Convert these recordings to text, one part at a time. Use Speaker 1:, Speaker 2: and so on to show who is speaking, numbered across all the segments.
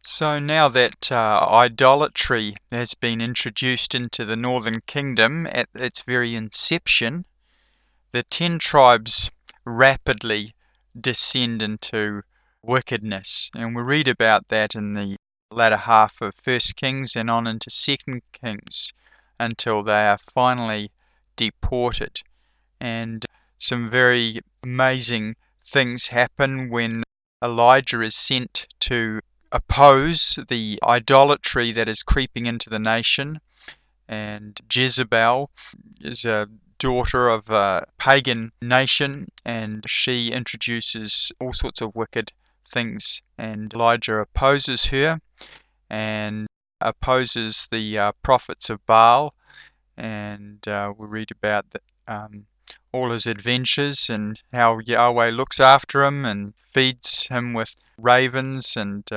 Speaker 1: So now that idolatry has been introduced into the Northern Kingdom at its very inception, the 10 tribes rapidly descend into wickedness. And we read about that in the latter half of 1 Kings and on into 2 Kings until they are finally deported. And some very amazing things happen when Elijah is sent to oppose the idolatry that is creeping into the nation. And Jezebel is a daughter of a pagan nation, and she introduces all sorts of wicked things. And Elijah opposes her and opposes the prophets of Baal. And we read about all his adventures and how Yahweh looks after him and feeds him with ravens and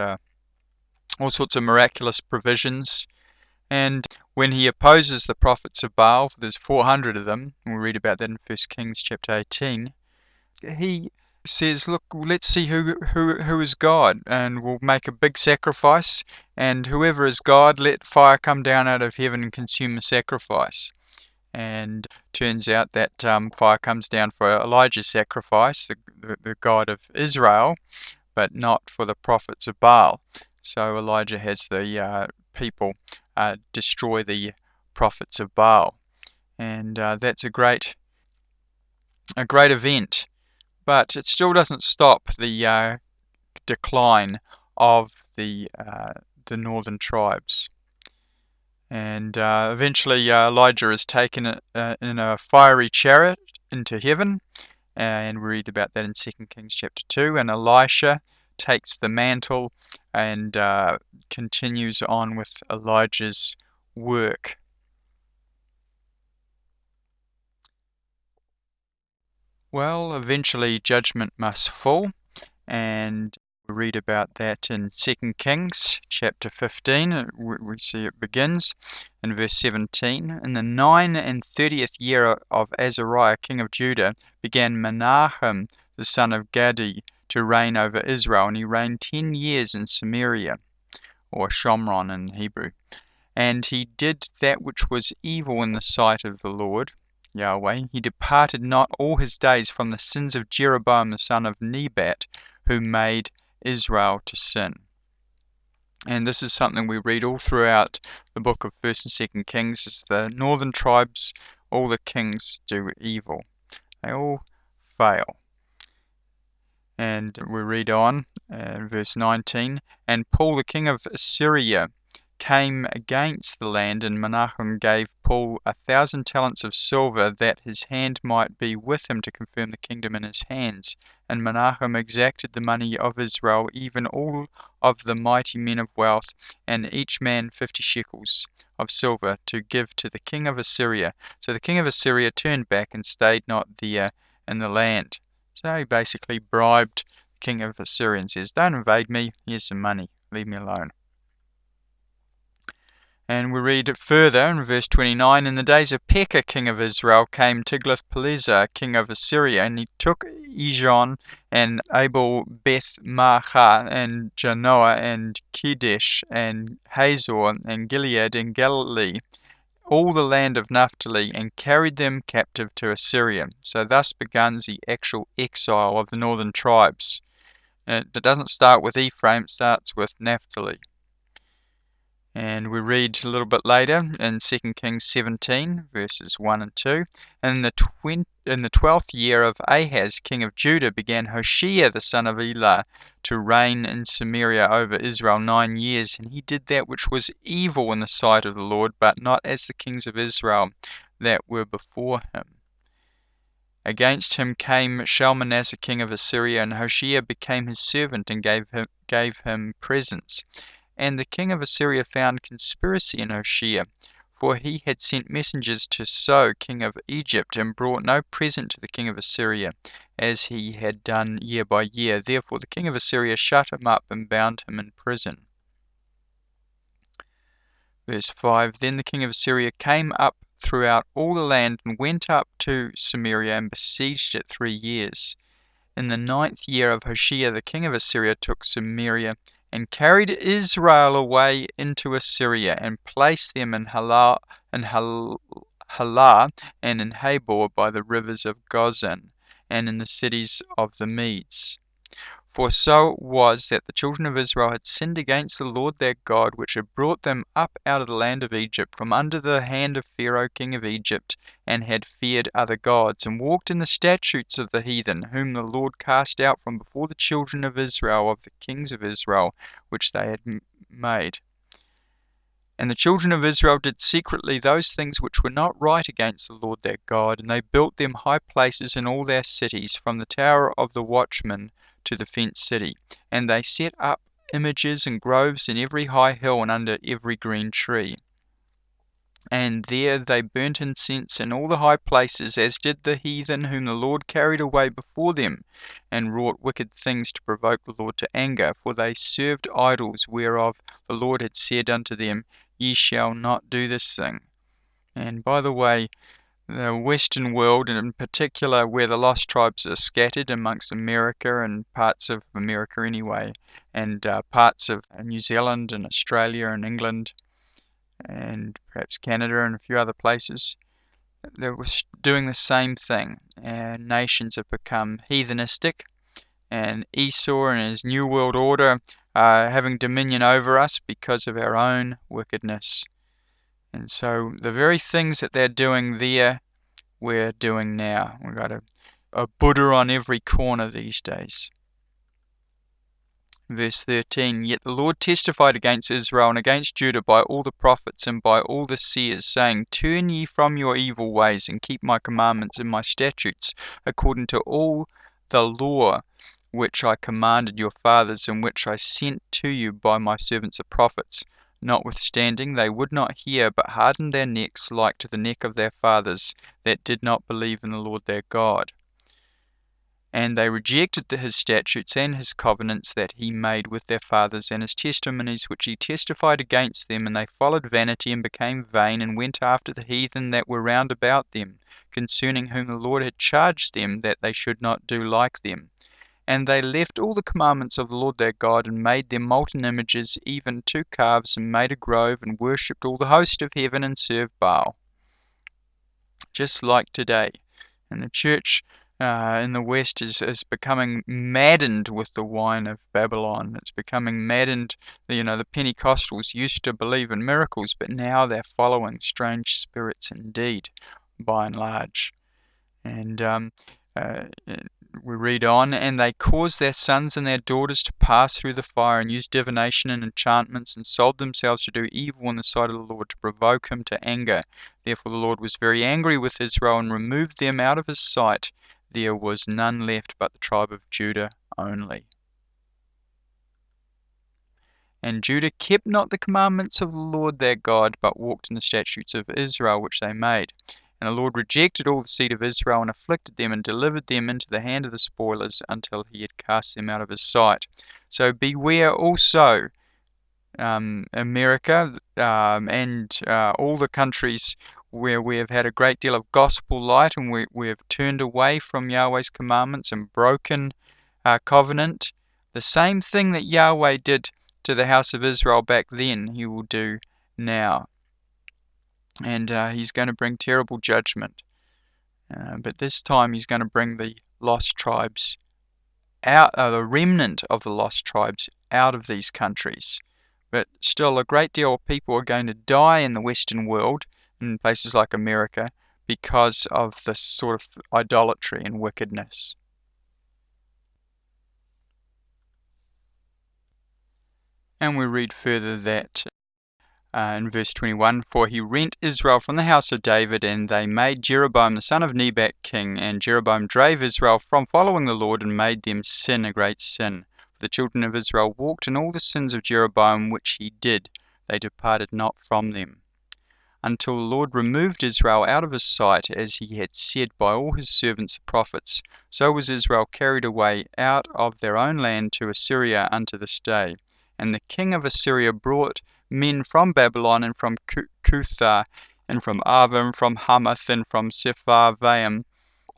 Speaker 1: all sorts of miraculous provisions. And when he opposes the prophets of Baal, there's 400 of them, and we read about that in 1 Kings chapter 18, he says, look, let's see who is God, and we'll make a big sacrifice, and whoever is God, let fire come down out of heaven and consume the sacrifice. And turns out that fire comes down for Elijah's sacrifice, the God of Israel, but not for the prophets of Baal. So Elijah has the people destroy the prophets of Baal, and that's a great event. But it still doesn't stop the decline of the northern tribes. And eventually Elijah is taken in a fiery chariot into heaven, and we read about that in 2 Kings chapter 2. And Elisha takes the mantle and continues on with Elijah's work. Well, eventually judgment must fall, and we read about that in 2 Kings chapter 15. We see it begins in verse 17. In the 39th year of Azariah, king of Judah, began Menahem, the son of Gadi, to reign over Israel, and he reigned 10 years in Samaria, or Shomron in Hebrew. And he did that which was evil in the sight of the Lord, Yahweh. He departed not all his days from the sins of Jeroboam the son of Nebat, who made Israel to sin. And this is something we read all throughout the book of 1st and 2nd Kings, is the northern tribes, all the kings do evil. They all fail. And we read on, verse 19, and Paul the king of Assyria came against the land, and Menahem gave Paul 1,000 talents of silver, that his hand might be with him to confirm the kingdom in his hands. And Menahem exacted the money of Israel, even all of the mighty men of wealth, and each man 50 shekels of silver, to give to the king of Assyria. So the king of Assyria turned back and stayed not there in the land. So he basically bribed the king of Assyria and says, don't invade me, here's some money, leave me alone. And we read further in verse 29, in the days of Pekah, king of Israel, came Tiglath-Pileser, king of Assyria, and he took Ijon and Abel Beth-Maachah and Janoah and Kedesh and Hazor and Gilead and Galilee, all the land of Naphtali, and carried them captive to Assyria. So thus begins the actual exile of the northern tribes. It doesn't start with Ephraim, it starts with Naphtali. And we read a little bit later in 2 Kings 17, verses 1 and 2. And in the 12th year of Ahaz, king of Judah, began Hoshea the son of Elah to reign in Samaria over Israel 9 years. And he did that which was evil in the sight of the Lord, but not as the kings of Israel that were before him. Against him came Shalmaneser king of Assyria, and Hoshea became his servant and gave him presents. And the king of Assyria found conspiracy in Hoshea, for he had sent messengers to So, king of Egypt, and brought no present to the king of Assyria, as he had done year by year. Therefore the king of Assyria shut him up and bound him in prison. Verse 5, then the king of Assyria came up throughout all the land, and went up to Samaria, and besieged it 3 years. In the 9th year of Hoshea, the king of Assyria took Samaria, and carried Israel away into Assyria, and placed them in Halah, and in Habor by the rivers of Gozan, and in the cities of the Medes. For so it was that the children of Israel had sinned against the Lord their God, which had brought them up out of the land of Egypt, from under the hand of Pharaoh king of Egypt, and had feared other gods, and walked in the statutes of the heathen, whom the Lord cast out from before the children of Israel, of the kings of Israel, which they had made. And the children of Israel did secretly those things which were not right against the Lord their God, and they built them high places in all their cities, from the tower of the watchman to the fenced city. And they set up images and groves in every high hill and under every green tree. And there they burnt incense in all the high places, as did the heathen whom the Lord carried away before them, and wrought wicked things to provoke the Lord to anger. For they served idols, whereof the Lord had said unto them, Ye shall not do this thing. And by the way, the Western world, and in particular where the lost tribes are scattered amongst America and parts of America anyway, and parts of New Zealand and Australia and England, and perhaps Canada and a few other places, they were doing the same thing. And nations have become heathenistic, and Esau and his New World Order are having dominion over us because of our own wickedness. And so the very things that they're doing there, we're doing now. We've got a Buddha on every corner these days. Verse 13, Yet the Lord testified against Israel and against Judah by all the prophets and by all the seers, saying, Turn ye from your evil ways, and keep my commandments and my statutes, according to all the law which I commanded your fathers, and which I sent to you by my servants the prophets. Notwithstanding, they would not hear, but hardened their necks like to the neck of their fathers, that did not believe in the Lord their God. And they rejected his statutes and his covenants that he made with their fathers, and his testimonies which he testified against them. And they followed vanity, and became vain, and went after the heathen that were round about them, concerning whom the Lord had charged them that they should not do like them. And they left all the commandments of the Lord their God, and made them molten images, even 2 calves, and made a grove, and worshipped all the host of heaven, and served Baal. Just like today. And the church in the West is becoming maddened with the wine of Babylon. It's becoming maddened. The Pentecostals used to believe in miracles, but now they're following strange spirits indeed, by and large. And we read on, And they caused their sons and their daughters to pass through the fire, and used divination and enchantments, and sold themselves to do evil in the sight of the Lord, to provoke him to anger. Therefore the Lord was very angry with Israel, and removed them out of his sight. There was none left but the tribe of Judah only. And Judah kept not the commandments of the Lord their God, but walked in the statutes of Israel which they made. And the Lord rejected all the seed of Israel, and afflicted them, and delivered them into the hand of the spoilers, until he had cast them out of his sight. So beware also, America, and all the countries where we have had a great deal of gospel light, and we have turned away from Yahweh's commandments and broken our covenant. The same thing that Yahweh did to the house of Israel back then, he will do now. And he's going to bring terrible judgment. But this time he's going to bring the lost tribes out, the remnant of the lost tribes out of these countries. But still, a great deal of people are going to die in the Western world, in places like America, because of this sort of idolatry and wickedness. And we read further that in verse 21, For he rent Israel from the house of David, and they made Jeroboam the son of Nebat king. And Jeroboam drave Israel from following the Lord, and made them sin a great sin. For the children of Israel walked in all the sins of Jeroboam which he did. They departed not from them, until the Lord removed Israel out of his sight, as he had said by all his servants the prophets. So was Israel carried away out of their own land to Assyria unto this day. And the king of Assyria brought men from Babylon, and from Cuthah, and from Ava, and from Hamath, and from Sepharvaim,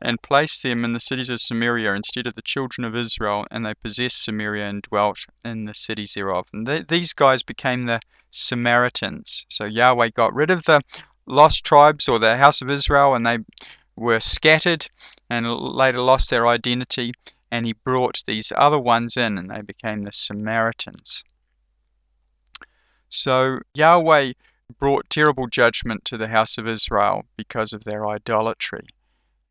Speaker 1: and placed them in the cities of Samaria instead of the children of Israel, and they possessed Samaria and dwelt in the cities thereof. And these guys became the Samaritans. So Yahweh got rid of the lost tribes, or the house of Israel, and they were scattered and later lost their identity, and he brought these other ones in, and they became the Samaritans. So Yahweh brought terrible judgment to the house of Israel because of their idolatry.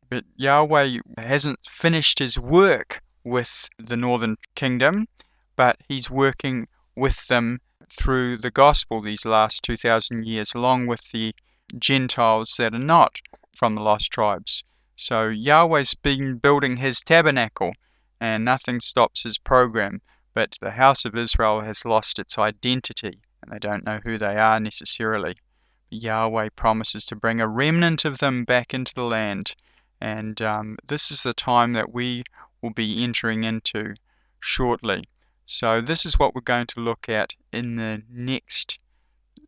Speaker 1: But Yahweh hasn't finished his work with the northern kingdom, but he's working with them through the gospel these last 2,000 years, along with the Gentiles that are not from the lost tribes. So Yahweh's been building his tabernacle, and nothing stops his program, but the house of Israel has lost its identity, and they don't know who they are necessarily. Yahweh promises to bring a remnant of them back into the land, and this is the time that we will be entering into shortly. So this is what we're going to look at in the next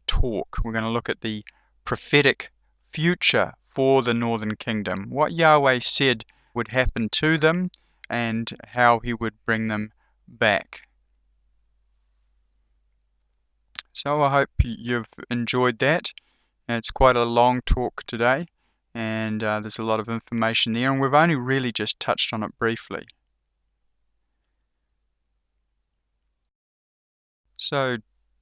Speaker 1: talk. We're going to look at the prophetic future for the northern kingdom, what Yahweh said would happen to them, and how he would bring them back. So I hope you've enjoyed that. It's quite a long talk today, and there's a lot of information there, and we've only really just touched on it briefly. So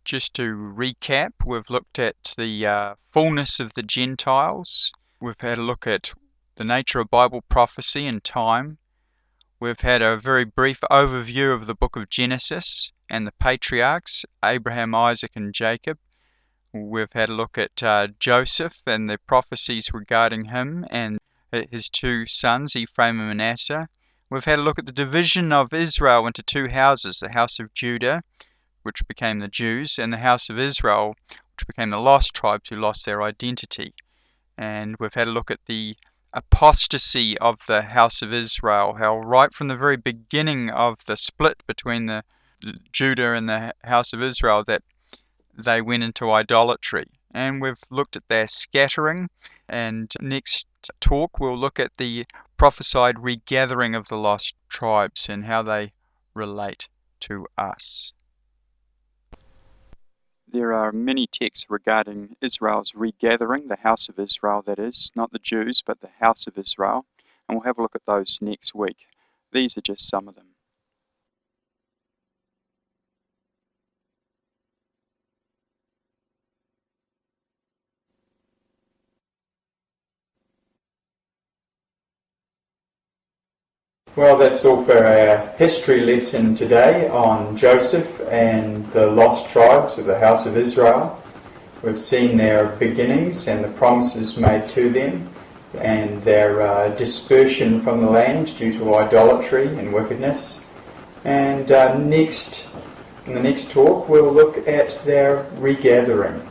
Speaker 1: just to recap, we've looked at the fullness of the Gentiles. We've had a look at the nature of Bible prophecy and time. We've had a very brief overview of the book of Genesis and the patriarchs, Abraham, Isaac, and Jacob. We've had a look at Joseph and the prophecies regarding him and his two sons, Ephraim and Manasseh. We've had a look at the division of Israel into two houses, the house of Judah, which became the Jews, and the house of Israel, which became the lost tribes who lost their identity. And we've had a look at the apostasy of the house of Israel, how right from the very beginning of the split between the Judah and the house of Israel, that they went into idolatry. And we've looked at their scattering, and next talk we'll look at the prophesied regathering of the lost tribes and how they relate to us. There are many texts regarding Israel's regathering, the house of Israel that is, not the Jews, but the house of Israel, and we'll have a look at those next week. These are just some of them. Well, that's all for our history lesson today on Joseph and the lost tribes of the house of Israel. We've seen their beginnings and the promises made to them, and their dispersion from the land due to idolatry and wickedness. And in the next talk, we'll look at their regathering.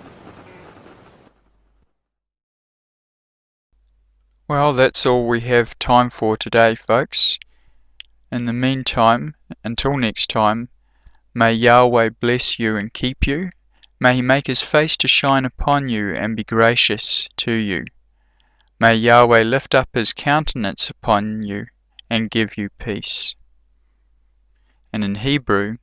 Speaker 1: Well, that's all we have time for today, folks. In the meantime, until next time, may Yahweh bless you and keep you. May he make his face to shine upon you and be gracious to you. May Yahweh lift up his countenance upon you and give you peace. And in Hebrew,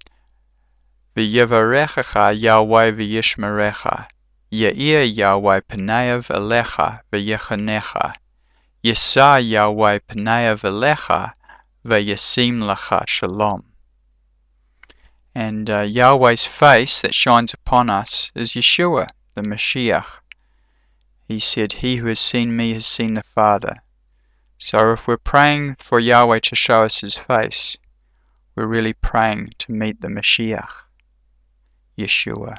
Speaker 1: V'yevarechecha Yahweh v'yishmerecha, Ya'ir Yahweh p'nayav elecha v'yechanecha, Yisa Yahweh p'nayav elecha v'yasim lecha shalom. And Yahweh's face that shines upon us is Yeshua, the Mashiach. He said, "He who has seen me has seen the Father." So if we're praying for Yahweh to show us his face, we're really praying to meet the Mashiach, Yeshua.